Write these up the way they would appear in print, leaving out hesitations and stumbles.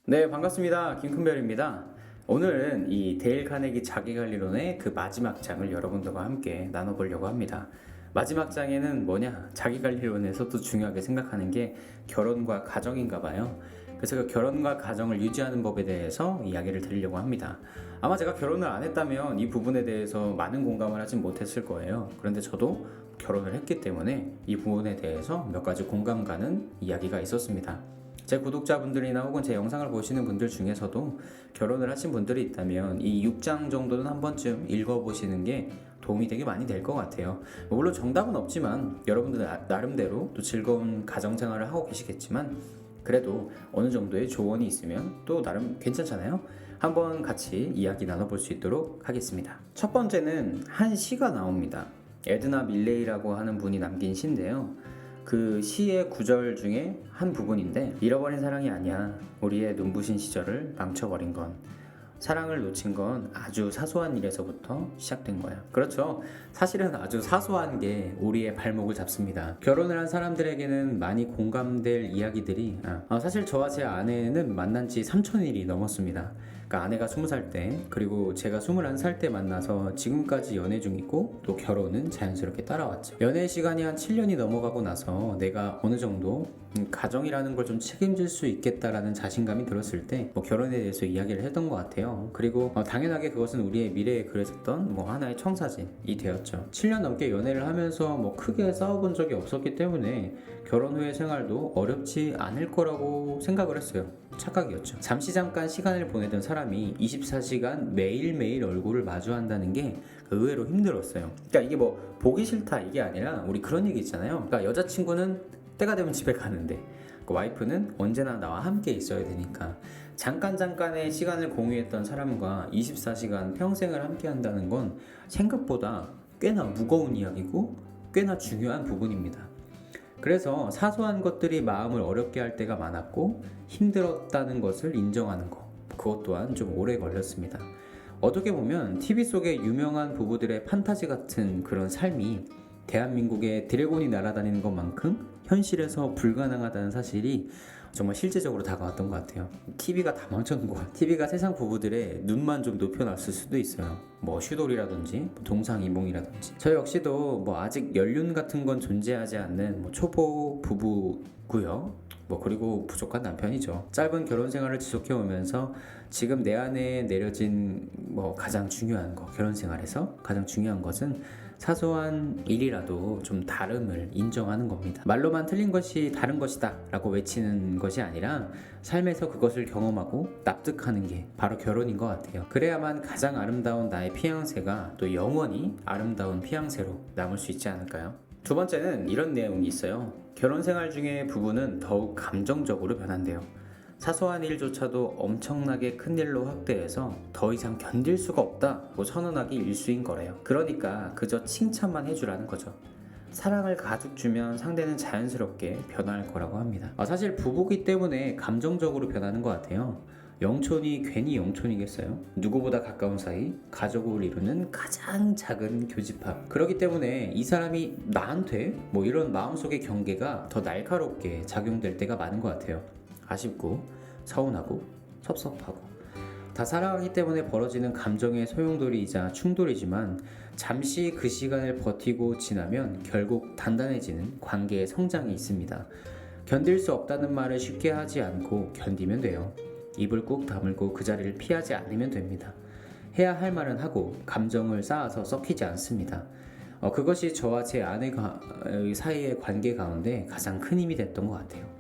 네, 반갑습니다. 김큰별입니다. 오늘은 이 데일 카네기 자기관리론의 그 마지막 장을 여러분들과 함께 나눠보려고 합니다. 마지막 장에는 뭐냐? 자기관리론에서도 중요하게 생각하는 게 결혼과 가정인가 봐요. 그래서 그 결혼과 가정을 유지하는 법에 대해서 이야기를 드리려고 합니다. 아마 제가 결혼을 안 했다면 이 부분에 대해서 많은 공감을 하진 못했을 거예요. 그런데 저도 결혼을 했기 때문에 이 부분에 대해서 몇 가지 공감 가는 이야기가 있었습니다. 제 구독자분들이나 혹은 제 영상을 보시는 분들 중에서도 결혼을 하신 분들이 있다면 이 6장 정도는 한 번쯤 읽어보시는 게 도움이 되게 많이 될 것 같아요. 물론 정답은 없지만 여러분들 나름대로 또 즐거운 가정생활을 하고 계시겠지만 그래도 어느 정도의 조언이 있으면 또 나름 괜찮잖아요. 한번 같이 이야기 나눠볼 수 있도록 하겠습니다. 첫 번째는 한 시가 나옵니다. 에드나 밀레이라고 하는 분이 남긴 시인데요. 그 시의 구절 중에 한 부분인데, 잃어버린 사랑이 아니야. 우리의 눈부신 시절을 망쳐버린 건. 사랑을 놓친 건 아주 사소한 일에서부터 시작된 거야. 그렇죠. 사실은 아주 사소한 게 우리의 발목을 잡습니다. 결혼을 한 사람들에게는 많이 공감될 이야기들이 사실 저와 제 아내는 만난 지 3,000일이 넘었습니다. 그러니까 아내가 20살 때, 그리고 제가 21살 때 만나서 지금까지 연애 중이고 또 결혼은 자연스럽게 따라왔죠. 연애 시간이 한 7년이 넘어가고 나서 내가 어느 정도 가정이라는 걸 좀 책임질 수 있겠다라는 자신감이 들었을 때 결혼에 대해서 이야기를 했던 것 같아요. 그리고 당연하게 그것은 우리의 미래에 그려졌던 하나의 청사진이 되었죠. 7년 넘게 연애를 하면서 크게 싸워본 적이 없었기 때문에 결혼 후의 생활도 어렵지 않을 거라고 생각을 했어요. 착각이었죠. 잠시 잠깐 시간을 보내던 사람이 24시간 매일매일 얼굴을 마주한다는 게 의외로 힘들었어요. 그러니까 이게 보기 싫다 이게 아니라 우리 그런 얘기 있잖아요. 그러니까 여자친구는 때가 되면 집에 가는데 그 와이프는 언제나 나와 함께 있어야 되니까 잠깐의 시간을 공유했던 사람과 24시간 평생을 함께 한다는 건 생각보다 꽤나 무거운 이야기고 꽤나 중요한 부분입니다. 그래서 사소한 것들이 마음을 어렵게 할 때가 많았고 힘들었다는 것을 인정하는 것, 그것 또한 좀 오래 걸렸습니다. 어떻게 보면 TV 속의 유명한 부부들의 판타지 같은 그런 삶이 대한민국에 드래곤이 날아다니는 것만큼 현실에서 불가능하다는 사실이 정말 실제적으로 다가왔던 것 같아요. TV가 다 망쳐놓은 것 같아요. TV가 세상 부부들의 눈만 좀 높여놨을 수도 있어요. 슈돌이라든지 동상이몽이라든지. 저 역시도 아직 연륜 같은 건 존재하지 않는 초보 부부고요. 그리고 부족한 남편이죠. 짧은 결혼 생활을 지속해오면서 지금 내 안에 내려진 가장 중요한 거, 결혼 생활에서 가장 중요한 것은 사소한 일이라도 좀 다름을 인정하는 겁니다. 말로만 틀린 것이 다른 것이다 라고 외치는 것이 아니라 삶에서 그것을 경험하고 납득하는 게 바로 결혼인 것 같아요. 그래야만 가장 아름다운 나의 피앙세가 또 영원히 아름다운 피앙세로 남을 수 있지 않을까요? 두 번째는 이런 내용이 있어요. 결혼 생활 중에 부부는 더욱 감정적으로 변한대요. 사소한 일조차도 엄청나게 큰 일로 확대해서 더 이상 견딜 수가 없다고 선언하기 일쑤인 거래요. 그러니까 그저 칭찬만 해주라는 거죠. 사랑을 가득 주면 상대는 자연스럽게 변할 거라고 합니다. 사실 부부기 때문에 감정적으로 변하는 것 같아요. 영촌이 괜히 영촌이겠어요? 누구보다 가까운 사이, 가족을 이루는 가장 작은 교집합. 그렇기 때문에 이 사람이 나한테 이런 마음속의 경계가 더 날카롭게 작용될 때가 많은 것 같아요. 아쉽고 서운하고 섭섭하고 다 사랑하기 때문에 벌어지는 감정의 소용돌이이자 충돌이지만 잠시 그 시간을 버티고 지나면 결국 단단해지는 관계의 성장이 있습니다. 견딜 수 없다는 말을 쉽게 하지 않고 견디면 돼요. 입을 꾹 다물고 그 자리를 피하지 않으면 됩니다. 해야 할 말은 하고 감정을 쌓아서 썩히지 않습니다. 그것이 저와 제 아내 사이의 관계 가운데 가장 큰 힘이 됐던 것 같아요.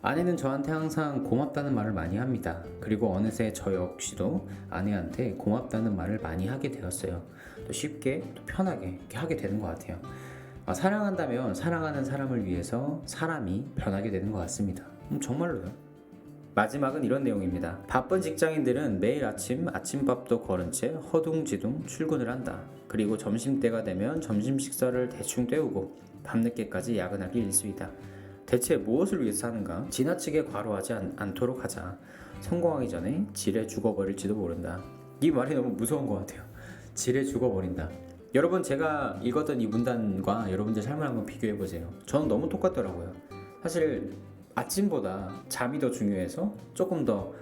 아내는 저한테 항상 고맙다는 말을 많이 합니다. 그리고 어느새 저 역시도 아내한테 고맙다는 말을 많이 하게 되었어요. 또 쉽게 또 편하게 이렇게 하게 되는 것 같아요. 사랑한다면 사랑하는 사람을 위해서 사람이 변하게 되는 것 같습니다. 정말로요. 마지막은 이런 내용입니다. 바쁜 직장인들은 매일 아침밥도 거른 채 허둥지둥 출근을 한다. 그리고 점심때가 되면 점심 식사를 대충 때우고 밤늦게까지 야근하기 일쑤이다. 대체 무엇을 위해서 사는가? 지나치게 과로하지 않도록 하자. 성공하기 전에 지레 죽어버릴지도 모른다. 이 말이 너무 무서운 것 같아요. 지레 죽어버린다. 여러분, 제가 읽었던 이 문단과 여러분들 삶을 한번 비교해보세요. 저는 너무 똑같더라고요. 사실 아침보다 잠이 더 중요해서 조금 더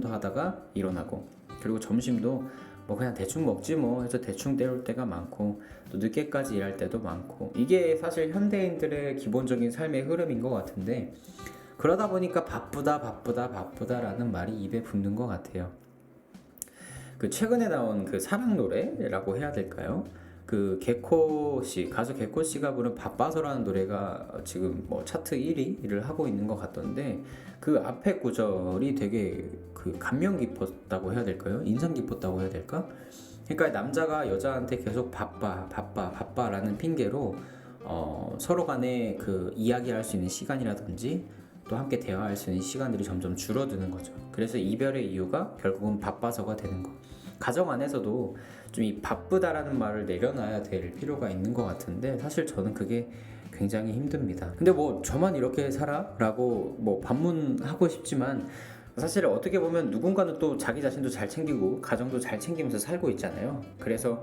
하다가 일어나고, 그리고 점심도 뭐 그냥 대충 먹지 뭐 해서 대충 때울 때가 많고, 또 늦게까지 일할 때도 많고, 이게 사실 현대인들의 기본적인 삶의 흐름인 것 같은데, 그러다 보니까 바쁘다라는 말이 입에 붙는 것 같아요. 그 최근에 나온 그 사랑 노래라고 해야 될까요? 그 개코 씨, 가수 개코 씨가 부른 바빠서라는 노래가 지금 뭐 차트 1위를 하고 있는 것 같던데, 그 앞에 구절이 되게 그 감명 깊었다고 해야 될까요? 인상 깊었다고 해야 될까? 그러니까 남자가 여자한테 계속 바빠라는 핑계로 서로 간에 그 이야기할 수 있는 시간이라든지 또 함께 대화할 수 있는 시간들이 점점 줄어드는 거죠. 그래서 이별의 이유가 결국은 바빠서가 되는 거. 가정 안에서도 좀 이 바쁘다라는 말을 내려놔야 될 필요가 있는 것 같은데, 사실 저는 그게 굉장히 힘듭니다. 근데 뭐 저만 이렇게 살아? 라고 뭐 반문하고 싶지만, 사실 어떻게 보면 누군가는 또 자기 자신도 잘 챙기고 가정도 잘 챙기면서 살고 있잖아요. 그래서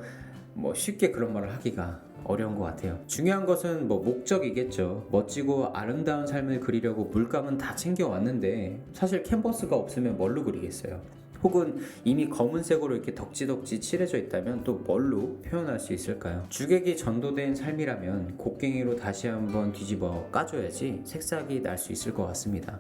뭐 쉽게 그런 말을 하기가 어려운 것 같아요. 중요한 것은 뭐 목적이겠죠. 멋지고 아름다운 삶을 그리려고 물감은 다 챙겨왔는데, 사실 캔버스가 없으면 뭘로 그리겠어요? 혹은 이미 검은색으로 이렇게 덕지덕지 칠해져 있다면 또 뭘로 표현할 수 있을까요? 주객이 전도된 삶이라면 곡괭이로 다시 한번 뒤집어 까줘야지 색싹이 날 수 있을 것 같습니다.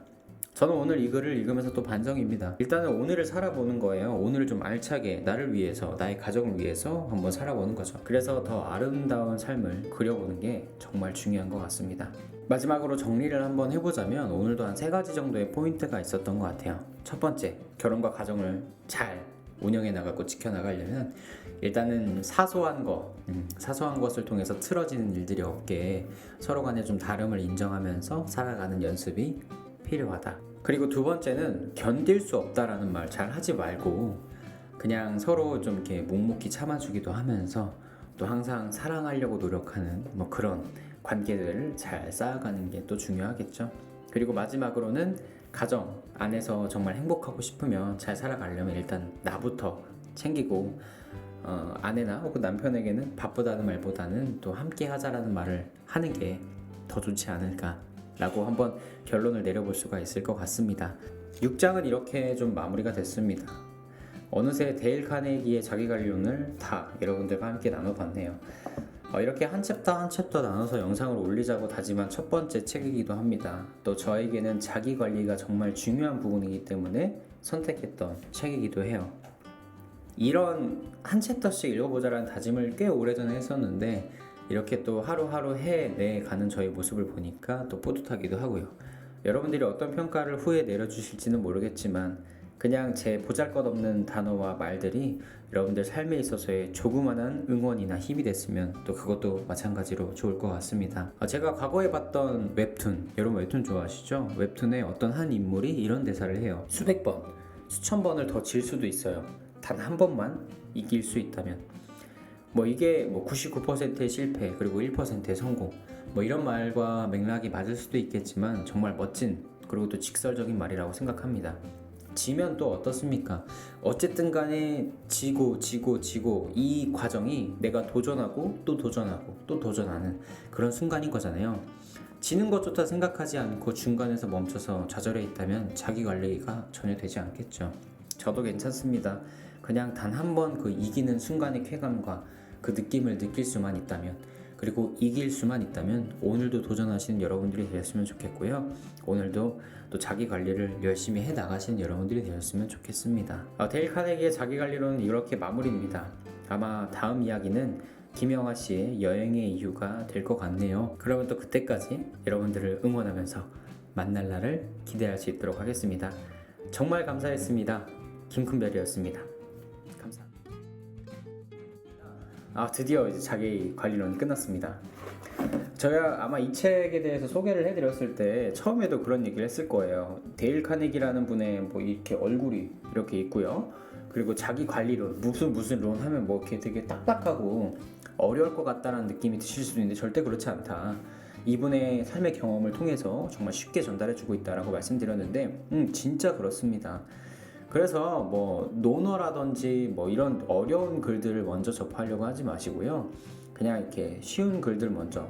저는 오늘 이 글을 읽으면서 또 반성입니다. 일단은 오늘을 살아보는 거예요. 오늘을 좀 알차게 나를 위해서, 나의 가정을 위해서 한번 살아보는 거죠. 그래서 더 아름다운 삶을 그려보는 게 정말 중요한 것 같습니다. 마지막으로 정리를 한번 해보자면, 오늘도 한 3가지 정도의 포인트가 있었던 것 같아요. 첫 번째, 결혼과 가정을 잘 운영해 나가고 지켜나가려면 일단은 사소한 것을 통해서 틀어지는 일들이 없게 서로 간에 좀 다름을 인정하면서 살아가는 연습이 필요하다. 그리고 두 번째는 견딜 수 없다라는 말 잘 하지 말고 그냥 서로 좀 이렇게 묵묵히 참아주기도 하면서 또 항상 사랑하려고 노력하는 뭐 그런 관계들을 잘 쌓아가는 게 또 중요하겠죠. 그리고 마지막으로는 가정 안에서 정말 행복하고 싶으면, 잘 살아가려면 일단 나부터 챙기고 아내나 혹은 남편에게는 바쁘다는 말보다는 또 함께 하자라는 말을 하는 게 더 좋지 않을까 라고 한번 결론을 내려볼 수가 있을 것 같습니다. 6장은 이렇게 좀 마무리가 됐습니다. 어느새 데일 카네기의 자기관리론을 다 여러분들과 함께 나눠봤네요. 이렇게 한 챕터 나눠서 영상을 올리자고 다짐한 첫 번째 책이기도 합니다. 또 저에게는 자기관리가 정말 중요한 부분이기 때문에 선택했던 책이기도 해요. 이런 한 챕터씩 읽어보자라는 다짐을 꽤 오래전에 했었는데, 이렇게 또 하루하루 해내가는 저의 모습을 보니까 또 뿌듯하기도 하고요. 여러분들이 어떤 평가를 후에 내려주실지는 모르겠지만, 그냥 제 보잘것없는 단어와 말들이 여러분들 삶에 있어서의 조그만한 응원이나 힘이 됐으면 또 그것도 마찬가지로 좋을 것 같습니다. 제가 과거에 봤던 웹툰, 여러분 웹툰 좋아하시죠? 웹툰에 어떤 한 인물이 이런 대사를 해요. 수백 번, 수천 번을 더 질 수도 있어요. 단 한 번만 이길 수 있다면. 뭐 이게 뭐 99%의 실패 그리고 1%의 성공, 뭐 이런 말과 맥락이 맞을 수도 있겠지만 정말 멋진, 그리고 또 직설적인 말이라고 생각합니다. 지면 또 어떻습니까? 어쨌든 간에 지고 이 과정이 내가 도전하고 또 도전하고 또 도전하는 그런 순간인 거잖아요. 지는 것조차 생각하지 않고 중간에서 멈춰서 좌절해 있다면 자기 관리가 전혀 되지 않겠죠. 저도 괜찮습니다. 그냥 단 한 번 그 이기는 순간의 쾌감과 그 느낌을 느낄 수만 있다면, 그리고 이길 수만 있다면 오늘도 도전하시는 여러분들이 되었으면 좋겠고요. 오늘도 또 자기 관리를 열심히 해 나가시는 여러분들이 되었으면 좋겠습니다. 데일 카네기의 자기 관리론은 이렇게 마무리입니다. 아마 다음 이야기는 김영하 씨의 여행의 이유가 될 것 같네요. 그러면 또 그때까지 여러분들을 응원하면서 만날 날을 기대할 수 있도록 하겠습니다. 정말 감사했습니다. 김큰별이었습니다. 감사합니다. 드디어 이제 자기 관리론이 끝났습니다. 제가 아마 이 책에 대해서 소개를 해드렸을 때 처음에도 그런 얘기를 했을 거예요. 데일 카네기라는 분의 뭐 이렇게 얼굴이 이렇게 있고요. 그리고 자기 관리론, 무슨 론 하면 뭐 이렇게 되게 딱딱하고 어려울 것 같다는 느낌이 드실 수도 있는데 절대 그렇지 않다. 이분의 삶의 경험을 통해서 정말 쉽게 전달해주고 있다라고 말씀드렸는데 진짜 그렇습니다. 그래서 뭐 논어라든지 뭐 이런 어려운 글들을 먼저 접하려고 하지 마시고요. 그냥 이렇게 쉬운 글들 먼저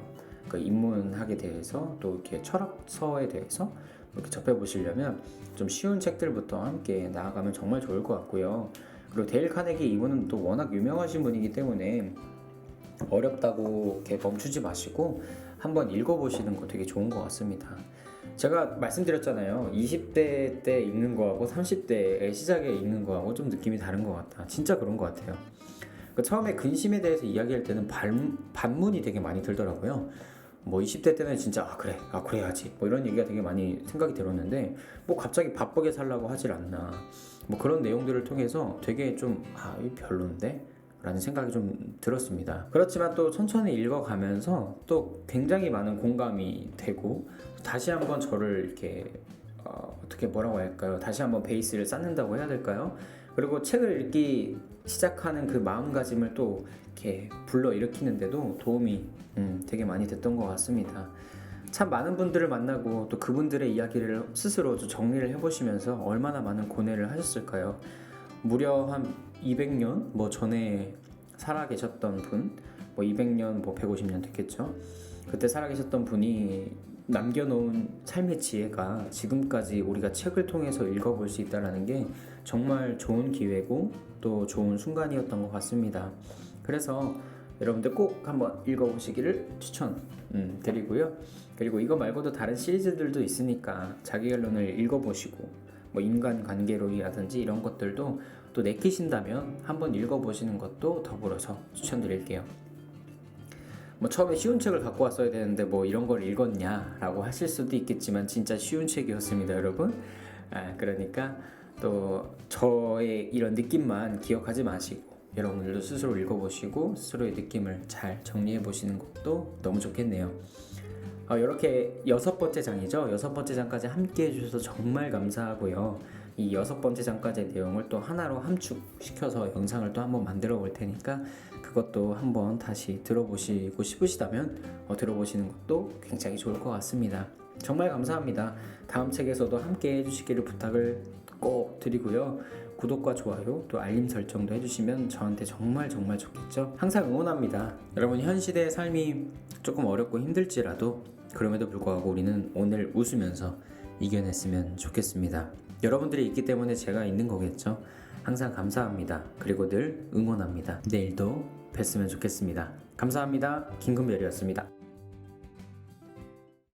그 인문학에 대해서 또 이렇게 철학서에 대해서 이렇게 접해보시려면 좀 쉬운 책들부터 함께 나아가면 정말 좋을 것 같고요. 그리고 데일 카네기 이분은 또 워낙 유명하신 분이기 때문에 어렵다고 이렇게 멈추지 마시고 한번 읽어보시는 거 되게 좋은 것 같습니다. 제가 말씀드렸잖아요. 20대 때 읽는 거하고 30대의 시작에 읽는 거하고 좀 느낌이 다른 것 같다. 진짜 그런 것 같아요. 처음에 근심에 대해서 이야기할 때는 반문이 되게 많이 들더라고요. 뭐 20대 때는 진짜 그래 그래야지 뭐 이런 얘기가 되게 많이 생각이 들었는데 뭐 갑자기 바쁘게 살라고 하질 않나 뭐 그런 내용들을 통해서 되게 좀 이거 별론데? 라는 생각이 좀 들었습니다. 그렇지만 또 천천히 읽어가면서 또 굉장히 많은 공감이 되고 다시 한번 저를 이렇게 어떻게 뭐라고 할까요? 다시 한번 베이스를 쌓는다고 해야 될까요? 그리고 책을 읽기 시작하는 그 마음가짐을 또 이렇게 불러일으키는데도 도움이 되게 많이 됐던 것 같습니다. 참 많은 분들을 만나고 또 그분들의 이야기를 스스로 정리를 해보시면서 얼마나 많은 고뇌를 하셨을까요? 무려 한 200년 뭐 전에 살아계셨던 분, 뭐 200년 뭐 150년 됐겠죠. 그때 살아계셨던 분이 남겨놓은 삶의 지혜가 지금까지 우리가 책을 통해서 읽어볼 수 있다는 게 정말 좋은 기회고 또 좋은 순간이었던 것 같습니다. 그래서 여러분들 꼭 한번 읽어보시기를 추천드리고요. 그리고 이거 말고도 다른 시리즈들도 있으니까 자기결론을 읽어보시고 뭐 인간관계론이라든지 이런 것들도 또 내키신다면 한번 읽어보시는 것도 더불어서 추천드릴게요. 뭐 처음에 쉬운 책을 갖고 왔어야 되는데 뭐 이런 걸 읽었냐라고 하실 수도 있겠지만 진짜 쉬운 책이었습니다, 여러분. 그러니까 또 저의 이런 느낌만 기억하지 마시고 여러분들도 스스로 읽어보시고 스스로의 느낌을 잘 정리해 보시는 것도 너무 좋겠네요. 이렇게 6번째 장이죠. 6번째 장까지 함께 해주셔서 정말 감사하고요. 이 6번째 장까지의 내용을 또 하나로 함축시켜서 영상을 또 한번 만들어 볼 테니까 그것도 한번 다시 들어보시고 싶으시다면 들어보시는 것도 굉장히 좋을 것 같습니다. 정말 감사합니다. 다음 책에서도 함께 해주시기를 부탁을 꼭 드리고요. 구독과 좋아요 또 알림 설정도 해주시면 저한테 정말 좋겠죠. 항상 응원합니다. 여러분 현 시대의 삶이 조금 어렵고 힘들지라도 그럼에도 불구하고 우리는 오늘 웃으면서 이겨냈으면 좋겠습니다. 여러분들이 있기 때문에 제가 있는 거겠죠. 항상 감사합니다. 그리고 늘 응원합니다. 내일도 뵀으면 좋겠습니다. 감사합니다. 김금별이었습니다.